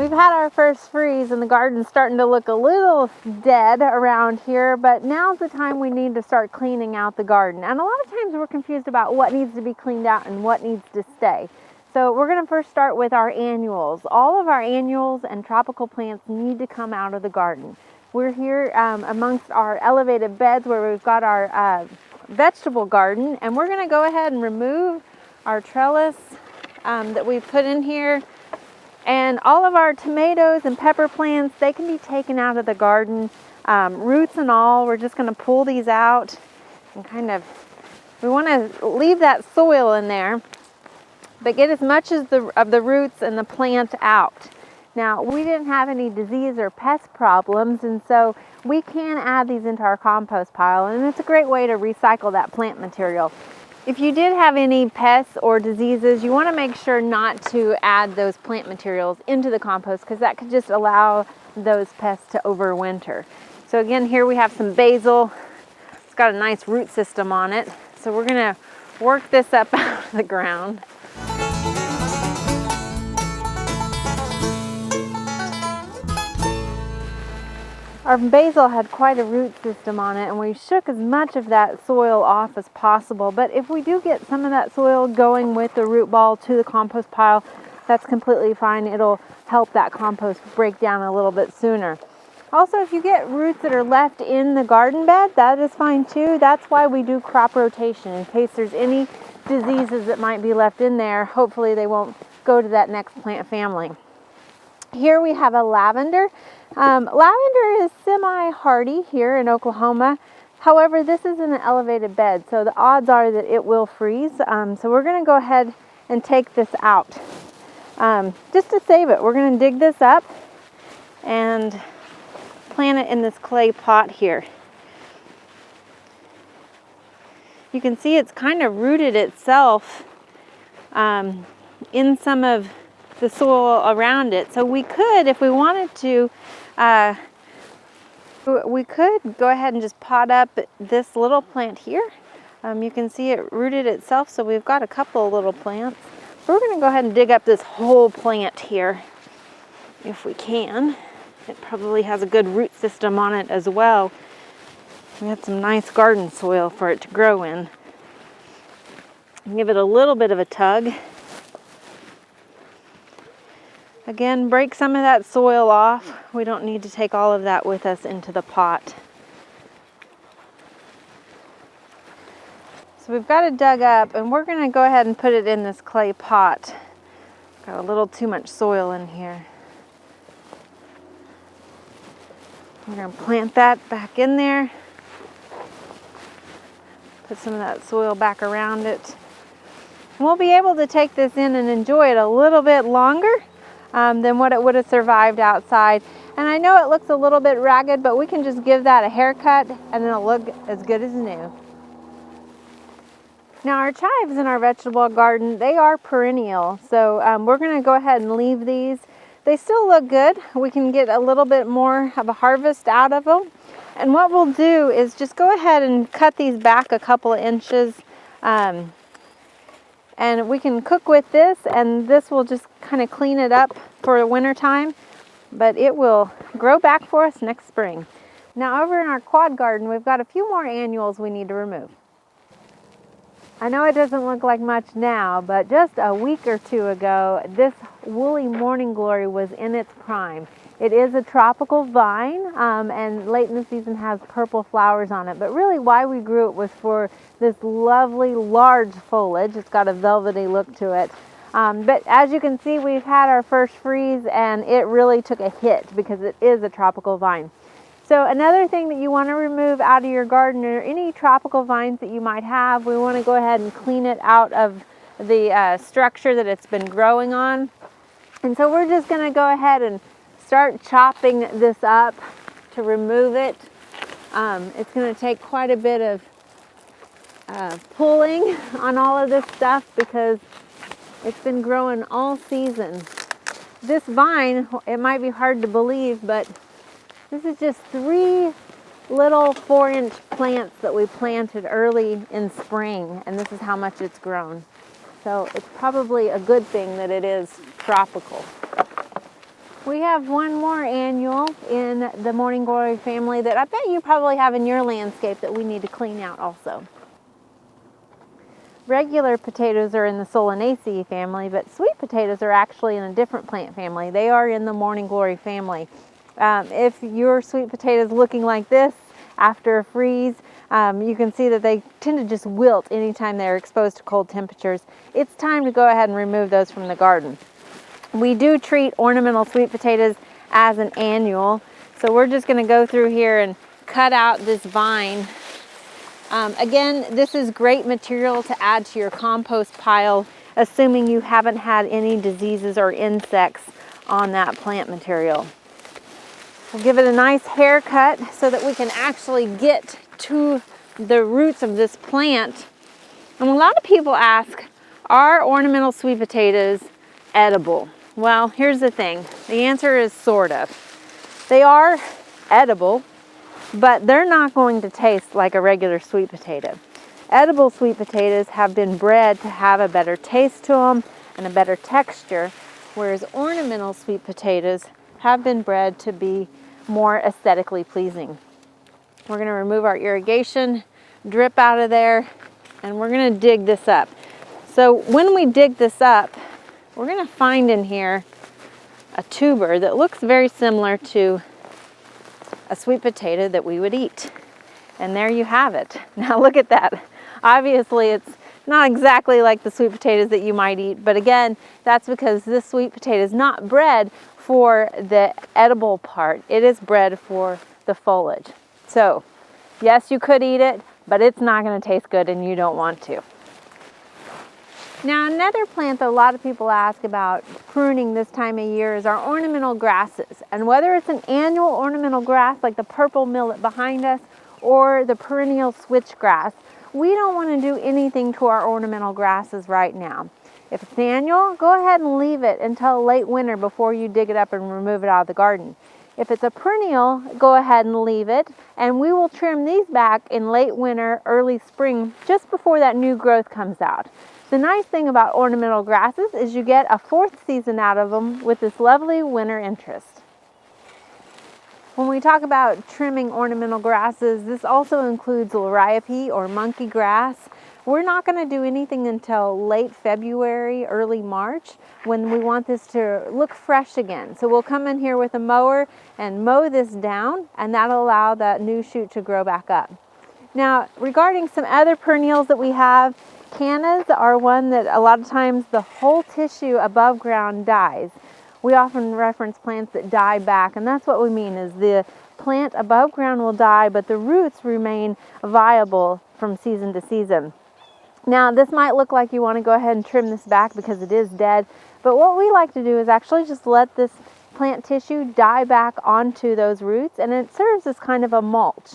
We've had our first freeze and the garden's starting to look a little dead around here, but now's the time we need to start cleaning out the garden. And a lot of times we're confused about what needs to be cleaned out and what needs to stay. So we're going to first start with our annuals. All of our annuals and tropical plants need to come out of the garden. We're here amongst our elevated beds where we've got our vegetable garden, and we're going to go ahead and remove our trellis that we put in here. And all of our tomatoes and pepper plants, they can be taken out of the garden, roots and all. We're just going to pull these out and we want to leave that soil in there, but get as much as of the roots and the plant out. Now, we didn't have any disease or pest problems, and so we can add these into our compost pile, and it's a great way to recycle that plant material. If you did have any pests or diseases, you want to make sure not to add those plant materials into the compost because that could just allow those pests to overwinter. So again, here we have some basil. It's got a nice root system on it. So we're going to work this up out of the ground. Our basil had quite a root system on it, and we shook as much of that soil off as possible. But if we do get some of that soil going with the root ball to the compost pile, that's completely fine. It'll help that compost break down a little bit sooner. Also, if you get roots that are left in the garden bed, that is fine too. That's why we do crop rotation, in case there's any diseases that might be left in there. Hopefully they won't go to that next plant family. Here we have a lavender. Lavender is semi-hardy here in Oklahoma. However, this is in an elevated bed, so the odds are that it will freeze. So we're going to go ahead and take this out. Just to save it, we're going to dig this up and plant it in this clay pot here. You can see it's kind of rooted itself in some of the soil around it. So we could, if we wanted to, we could go ahead and just pot up this little plant here. You can see it rooted itself, so we've got a couple of little plants. We're going to go ahead and dig up this whole plant here if we can. It probably has a good root system on it as well. We had some nice garden soil for it to grow in. Give it a little bit of a tug. Again, break some of that soil off. We don't need to take all of that with us into the pot. So we've got it dug up, and we're going to go ahead and put it in this clay pot. Got a little too much soil in here. We're going to plant that back in there. Put some of that soil back around it. And we'll be able to take this in and enjoy it a little bit longer than what it would have survived outside. And I know it looks a little bit ragged, but we can just give that a haircut and it'll look as good as new. Now our chives in our vegetable garden, they are perennial. So we're going to go ahead and leave these. They still look good. We can get a little bit more of a harvest out of them. And what we'll do is just go ahead and cut these back a couple of inches. And we can cook with this, and this will just kind of clean it up for the winter time, but it will grow back for us next spring. Now over in our quad garden, we've got a few more annuals we need to remove. I know it doesn't look like much now, but just a week or two ago, this woolly morning glory was in its prime. It is a tropical vine, and late in the season has purple flowers on it. But really why we grew it was for this lovely large foliage. It's got a velvety look to it. But as you can see, we've had our first freeze, and it really took a hit because it is a tropical vine. So another thing that you want to remove out of your garden or any tropical vines that you might have, we want to go ahead and clean it out of the structure that it's been growing on. And so we're just going to go ahead and start chopping this up to remove it. It's going to take quite a bit of pulling on all of this stuff because it's been growing all season. This vine, it might be hard to believe, but this is just 3 little 4-inch plants that we planted early in spring, and this is how much it's grown. So it's probably a good thing that it is tropical. We have one more annual in the morning glory family that I bet you probably have in your landscape that we need to clean out also. Regular potatoes are in the Solanaceae family, but sweet potatoes are actually in a different plant family. They are in the morning glory family. If your sweet potato is looking like this after a freeze, you can see that they tend to just wilt anytime they're exposed to cold temperatures. It's time to go ahead and remove those from the garden. We do treat ornamental sweet potatoes as an annual, so we're just going to go through here and cut out this vine. Again, this is great material to add to your compost pile, assuming you haven't had any diseases or insects on that plant material. We'll give it a nice haircut so that we can actually get to the roots of this plant. And a lot of people ask, are ornamental sweet potatoes edible? Well, here's the thing. The answer is sort of. They are edible, but they're not going to taste like a regular sweet potato. Edible sweet potatoes have been bred to have a better taste to them and a better texture, whereas ornamental sweet potatoes have been bred to be more aesthetically pleasing. We're going to remove our irrigation drip out of there, and we're going to dig this up. So when we dig this up, we're going to find in here a tuber that looks very similar to a sweet potato that we would eat. And there you have it. Now look at that. Obviously it's not exactly like the sweet potatoes that you might eat, but again, that's because this sweet potato is not bred for the edible part. It is bred for the foliage. So yes, you could eat it, but it's not going to taste good and you don't want to. Now another plant that a lot of people ask about pruning this time of year is our ornamental grasses. And whether it's an annual ornamental grass like the purple millet behind us or the perennial switchgrass, we don't want to do anything to our ornamental grasses right now. If it's annual, go ahead and leave it until late winter before you dig it up and remove it out of the garden. If it's a perennial, go ahead and leave it, and we will trim these back in late winter, early spring, just before that new growth comes out. The nice thing about ornamental grasses is you get a fourth season out of them with this lovely winter interest. When we talk about trimming ornamental grasses, this also includes Liriope or monkey grass. We're not going to do anything until late February, early March, when we want this to look fresh again. So we'll come in here with a mower and mow this down, and that'll allow that new shoot to grow back up. Now, regarding some other perennials that we have, cannas are one that a lot of times the whole tissue above ground dies. We often reference plants that die back, and that's what we mean is the plant above ground will die, but the roots remain viable from season to season. Now, this might look like you want to go ahead and trim this back because it is dead, but what we like to do is actually just let this plant tissue die back onto those roots, and it serves as kind of a mulch.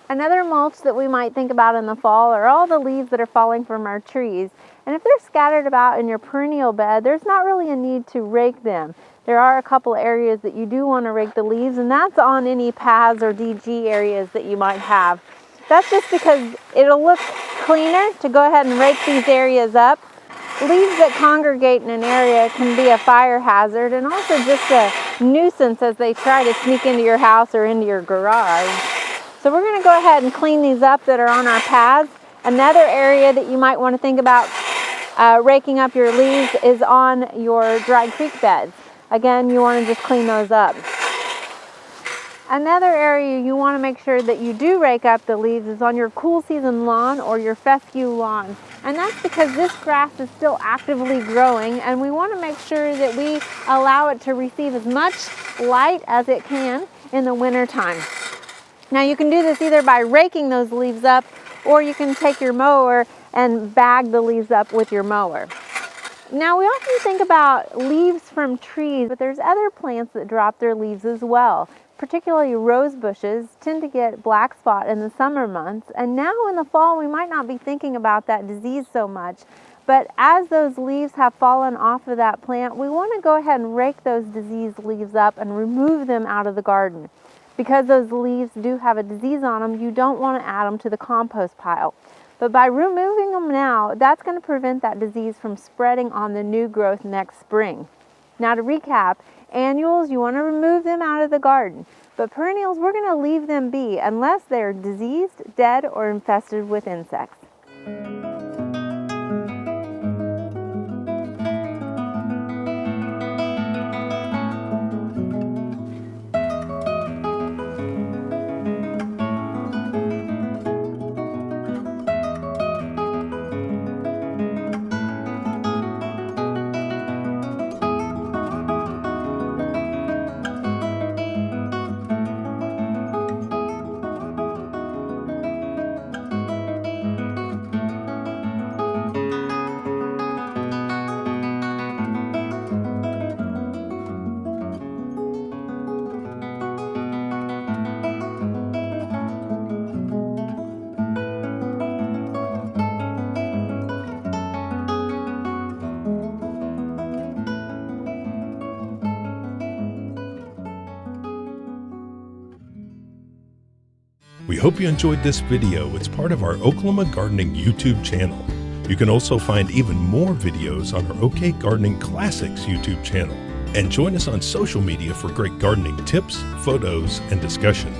Another mulch that we might think about in the fall are all the leaves that are falling from our trees. And if they're scattered about in your perennial bed, there's not really a need to rake them. There are a couple areas that you do want to rake the leaves, and that's on any paths or DG areas that you might have. That's just because it'll look cleaner to go ahead and rake these areas up. Leaves that congregate in an area can be a fire hazard and also just a nuisance as they try to sneak into your house or into your garage. So we're going to go ahead and clean these up that are on our paths. Another area that you might want to think about raking up your leaves is on your dry creek beds. Again, you want to just clean those up. Another area you want to make sure that you do rake up the leaves is on your cool season lawn or your fescue lawn. And that's because this grass is still actively growing, and we want to make sure that we allow it to receive as much light as it can in the winter time. Now you can do this either by raking those leaves up, or you can take your mower and bag the leaves up with your mower. Now we often think about leaves from trees, but there's other plants that drop their leaves as well. Particularly rose bushes tend to get black spot in the summer months, and now in the fall we might not be thinking about that disease so much, but as those leaves have fallen off of that plant, we want to go ahead and rake those diseased leaves up and remove them out of the garden. Because those leaves do have a disease on them, you don't want to add them to the compost pile. But by removing them now, that's going to prevent that disease from spreading on the new growth next spring. Now to recap, annuals, you want to remove them out of the garden, but perennials, we're going to leave them be unless they're diseased, dead, or infested with insects. We hope you enjoyed this video. It's part of our Oklahoma Gardening YouTube channel. You can also find even more videos on our OK Gardening Classics YouTube channel. And join us on social media for great gardening tips, photos, and discussion.